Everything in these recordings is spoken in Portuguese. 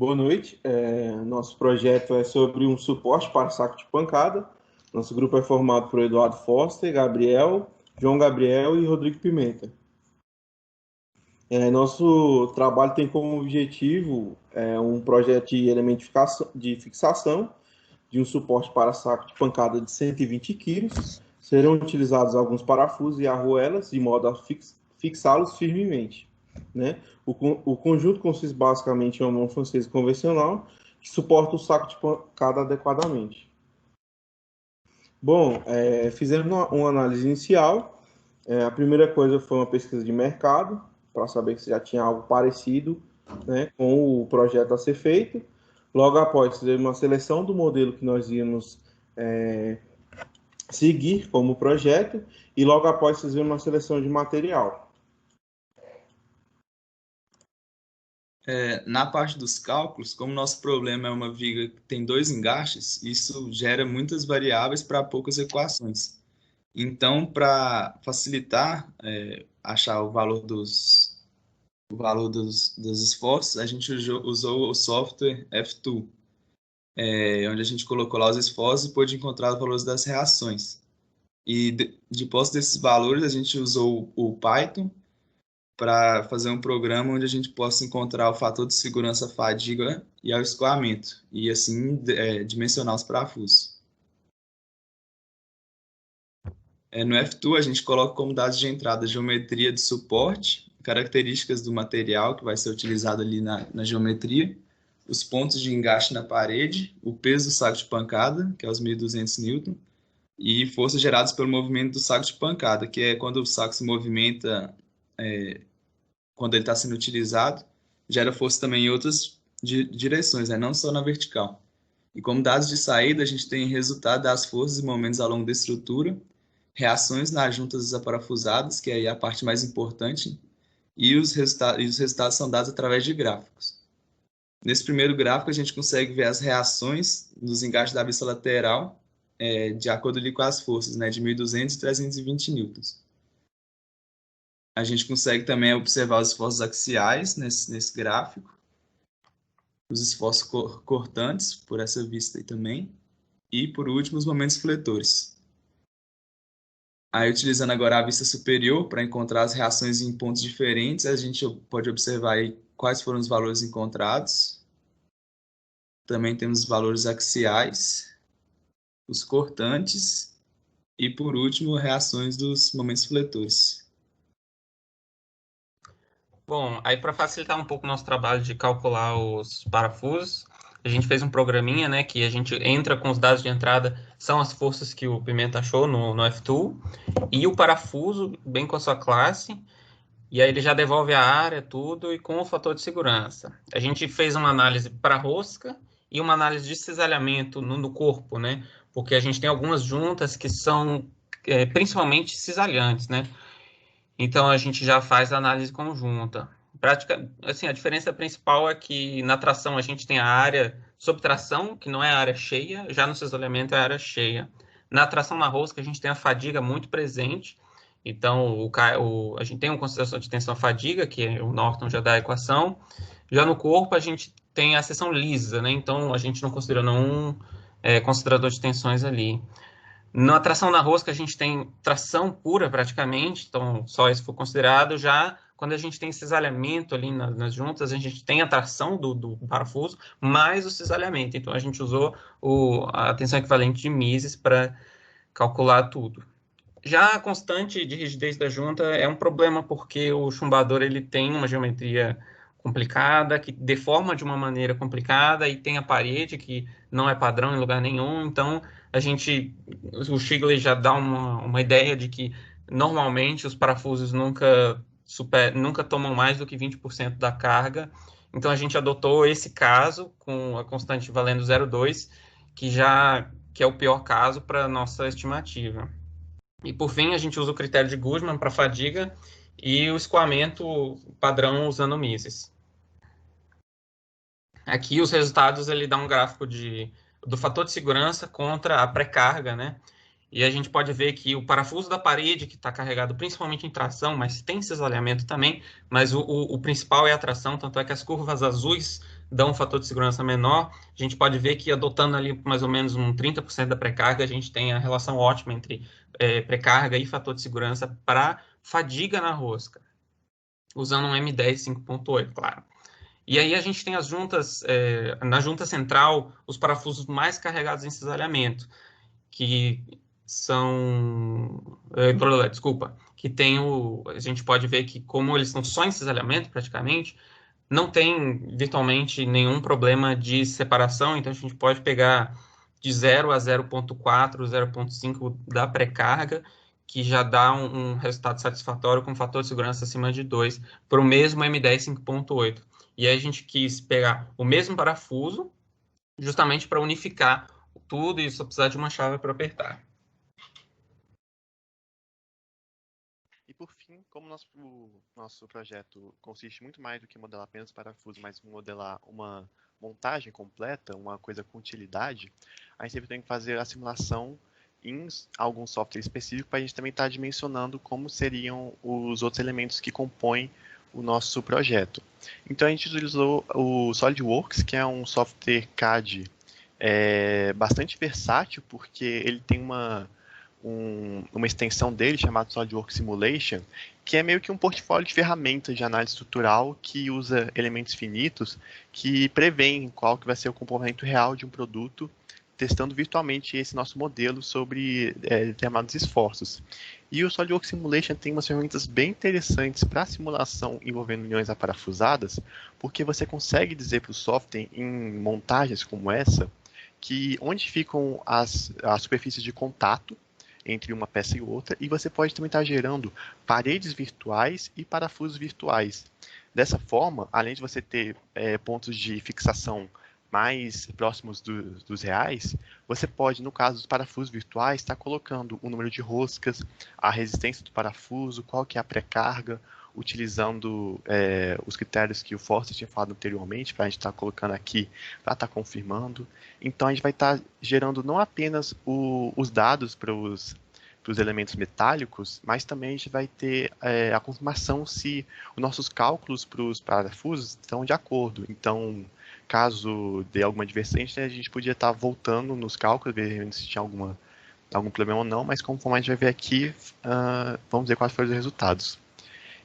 Boa noite. Nosso projeto é sobre um suporte para saco de pancada. Nosso grupo é formado por Eduardo Foster, Gabriel, João Gabriel e Rodrigo Pimenta. Nosso trabalho tem como objetivo um projeto de elemento de fixação de um suporte para saco de pancada de 120 quilos. Serão utilizados alguns parafusos e arruelas de modo a fixá-los firmemente, né? O conjunto consiste basicamente em uma mão francesa convencional que suporta o saco de pancada adequadamente. Bom, fizemos uma análise inicial. A primeira coisa foi uma pesquisa de mercado, para saber se já tinha algo parecido, né, com o projeto a ser feito. Logo após, fizemos uma seleção do modelo que nós íamos seguir como projeto, e logo após, fizemos uma seleção de material. Na parte dos cálculos, como nosso problema é uma viga que tem 2 engastes, isso gera muitas variáveis para poucas equações. Então, para facilitar achar o valor dos esforços, a gente usou o software F2, onde a gente colocou lá os esforços e pôde encontrar os valores das reações. E depois desses valores, a gente usou o Python para fazer um programa onde a gente possa encontrar o fator de segurança fadiga e ao escoamento, e assim dimensionar os parafusos. No F2, a gente coloca como dados de entrada a geometria de suporte, características do material que vai ser utilizado ali na geometria, os pontos de engaste na parede, o peso do saco de pancada, que é os 1.200 Newton, e forças geradas pelo movimento do saco de pancada, que é quando o saco se movimenta quando ele está sendo utilizado, gera força também em outras direções, né? Não só na vertical. E como dados de saída, a gente tem resultado das forças e momentos ao longo da estrutura, reações nas juntas desaparafusadas, que é a parte mais importante, e os resultados são dados através de gráficos. Nesse primeiro gráfico, a gente consegue ver as reações nos engastes da vista lateral, de acordo ali com as forças, né? De 1.200 e 320 newtons. A gente consegue também observar os esforços axiais nesse gráfico, os esforços cortantes por essa vista aí também, e por último os momentos fletores. Aí, utilizando agora a vista superior para encontrar as reações em pontos diferentes, a gente pode observar aí quais foram os valores encontrados. Também temos os valores axiais, os cortantes e, por último, reações dos momentos fletores. Bom, aí para facilitar um pouco o nosso trabalho de calcular os parafusos, a gente fez um programinha, né, que a gente entra com os dados de entrada, são as forças que o Pimenta achou no F2, e o parafuso, bem com a sua classe, e aí ele já devolve a área, tudo, e com o fator de segurança. A gente fez uma análise para rosca e uma análise de cisalhamento no corpo, né, porque a gente tem algumas juntas que são principalmente cisalhantes, né. Então, a gente já faz a análise conjunta. Assim, a diferença principal é que na tração a gente tem a área sob tração, que não é a área cheia, já no cisalhamento é a área cheia. Na tração na rosca, a gente tem a fadiga muito presente. Então, a gente tem uma consideração de tensão fadiga, que o Norton já dá a equação. Já no corpo, a gente tem a seção lisa, né? Então, a gente não considera nenhum considerador de tensões ali. Na tração na rosca, a gente tem tração pura praticamente, então só isso for considerado. Já quando a gente tem cisalhamento ali nas juntas, a gente tem a tração do parafuso, mais o cisalhamento. Então, a gente usou a tensão equivalente de Mises para calcular tudo. Já a constante de rigidez da junta é um problema, porque o chumbador ele tem uma geometria complicada, que deforma de uma maneira complicada, e tem a parede que não é padrão em lugar nenhum. Então, o Shigley já dá uma ideia de que normalmente os parafusos nunca tomam mais do que 20% da carga. Então, a gente adotou esse caso com a constante valendo 0,2, que é o pior caso para a nossa estimativa. E, por fim, a gente usa o critério de Guzman para fadiga e o escoamento padrão usando Mises. Aqui os resultados, ele dá um gráfico do fator de segurança contra a pré-carga, né? E a gente pode ver que o parafuso da parede, que está carregado principalmente em tração, mas tem cisalhamento também, mas o principal é a tração, tanto é que as curvas azuis dão um fator de segurança menor, a gente pode ver que adotando ali mais ou menos um 30% da pré-carga, a gente tem a relação ótima entre pré-carga e fator de segurança para fadiga na rosca, usando um M10 5.8, claro. E aí a gente tem as juntas, na junta central, os parafusos mais carregados em cisalhamento, que são, desculpa, que tem a gente pode ver que como eles estão só em cisalhamento praticamente, não tem virtualmente nenhum problema de separação, então a gente pode pegar de 0 a 0.4, 0.5 da pré-carga, que já dá um resultado satisfatório com fator de segurança acima de 2 para o mesmo M10 5.8. E aí a gente quis pegar o mesmo parafuso, justamente para unificar tudo e só precisar de uma chave para apertar. E por fim, como o nosso projeto consiste muito mais do que modelar apenas parafuso, mas modelar uma montagem completa, uma coisa com utilidade, a gente sempre tem que fazer a simulação em algum software específico para a gente também estar dimensionando como seriam os outros elementos que compõem o nosso projeto. Então a gente utilizou o SolidWorks, que é um software CAD bastante versátil, porque ele tem uma extensão dele chamada SolidWorks Simulation, que é meio que um portfólio de ferramentas de análise estrutural que usa elementos finitos que prevêem qual que vai ser o comportamento real de um produto, testando virtualmente esse nosso modelo sobre determinados esforços. E o SolidWorks Simulation tem umas ferramentas bem interessantes para simulação envolvendo uniões aparafusadas, porque você consegue dizer para o software em montagens como essa, que onde ficam as superfícies de contato entre uma peça e outra, e você pode também estar gerando paredes virtuais e parafusos virtuais. Dessa forma, além de você ter pontos de fixação mais próximos dos reais, você pode, no caso dos parafusos virtuais, estar colocando o número de roscas, a resistência do parafuso, qual que é a pré-carga, utilizando os critérios que o Forster tinha falado anteriormente, para a gente estar colocando aqui, para estar confirmando. Então, a gente vai estar gerando não apenas os dados para os elementos metálicos, mas também a gente vai ter a confirmação se os nossos cálculos para os parafusos estão de acordo. Então, caso dê alguma divergência, a gente podia estar voltando nos cálculos, ver se tinha algum problema ou não, mas conforme a gente vai ver aqui, vamos ver quais foram os resultados.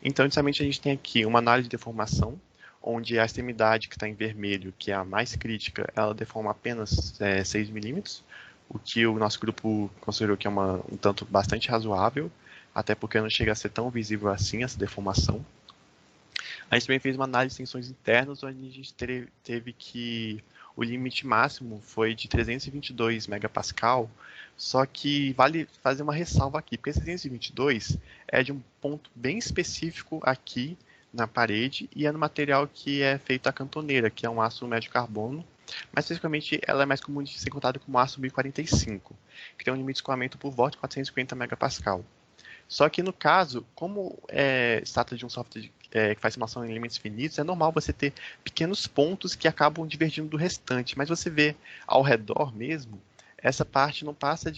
Então, inicialmente, a gente tem aqui uma análise de deformação, onde a extremidade que está em vermelho, que é a mais crítica, ela deforma apenas 6 milímetros, o que o nosso grupo considerou que é um tanto bastante razoável, até porque não chega a ser tão visível assim essa deformação. A gente também fez uma análise de tensões internas, onde a gente teve que o limite máximo foi de 322 megapascal, só que vale fazer uma ressalva aqui, porque 322 é de um ponto bem específico aqui na parede e é no material que é feito a cantoneira, que é um aço médio carbono, mas especificamente ela é mais comum de ser contada como aço 1045, que tem um limite de escoamento por volta de 450 megapascal. Só que no caso, como se trata de um software que faz simulação em limites finitos, é normal você ter pequenos pontos que acabam divergindo do restante, mas você vê ao redor mesmo, essa parte não passa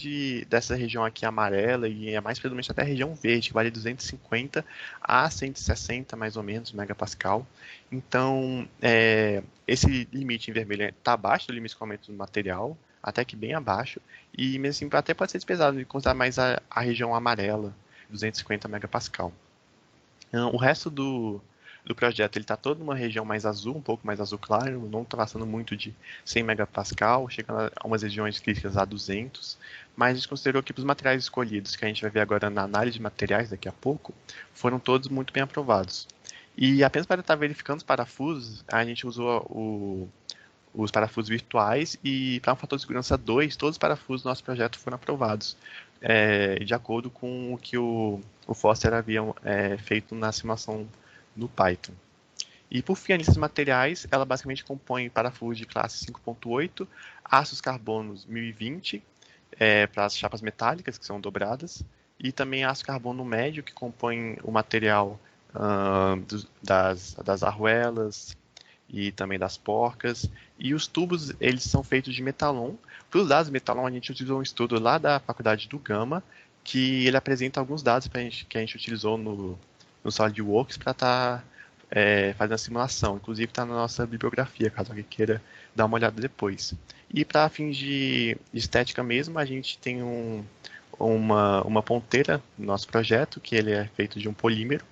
dessa região aqui amarela e é mais predominante até a região verde, que vale 250 a 160 mais ou menos megapascal. Então, esse limite em vermelho está abaixo do limite de escoamento do material, até que bem abaixo, e mesmo assim até pode ser desprezado de considerar mais a região amarela, 250 megapascal. O resto do projeto ele está todo numa região mais azul, um pouco mais azul claro, não está passando muito de 100 megapascal, chegando a umas regiões críticas a 200, mas a gente considerou que os materiais escolhidos, que a gente vai ver agora na análise de materiais daqui a pouco, foram todos muito bem aprovados. E apenas para estar verificando os parafusos, a gente usou os parafusos virtuais e para um fator de segurança 2, todos os parafusos do nosso projeto foram aprovados, de acordo com o que o Forster havia feito na simulação no Python. E por fim, a lista de materiais, ela basicamente compõe parafusos de classe 5.8, aços carbonos 1020, para as chapas metálicas, que são dobradas, e também aço carbono médio, que compõe o material das arruelas e também das porcas. E os tubos, eles são feitos de metalon. Para os dados de metalon, a gente utilizou um estudo lá da faculdade do Gama, que ele apresenta alguns dados que a gente utilizou no SolidWorks para estar fazendo a simulação. Inclusive está na nossa bibliografia, caso alguém queira dar uma olhada depois. E para fins de estética mesmo, a gente tem uma ponteira no nosso projeto, que ele é feito de um polímero.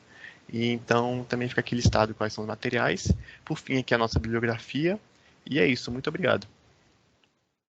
E então também fica aqui listado quais são os materiais. Por fim, aqui a nossa bibliografia. E é isso, muito obrigado.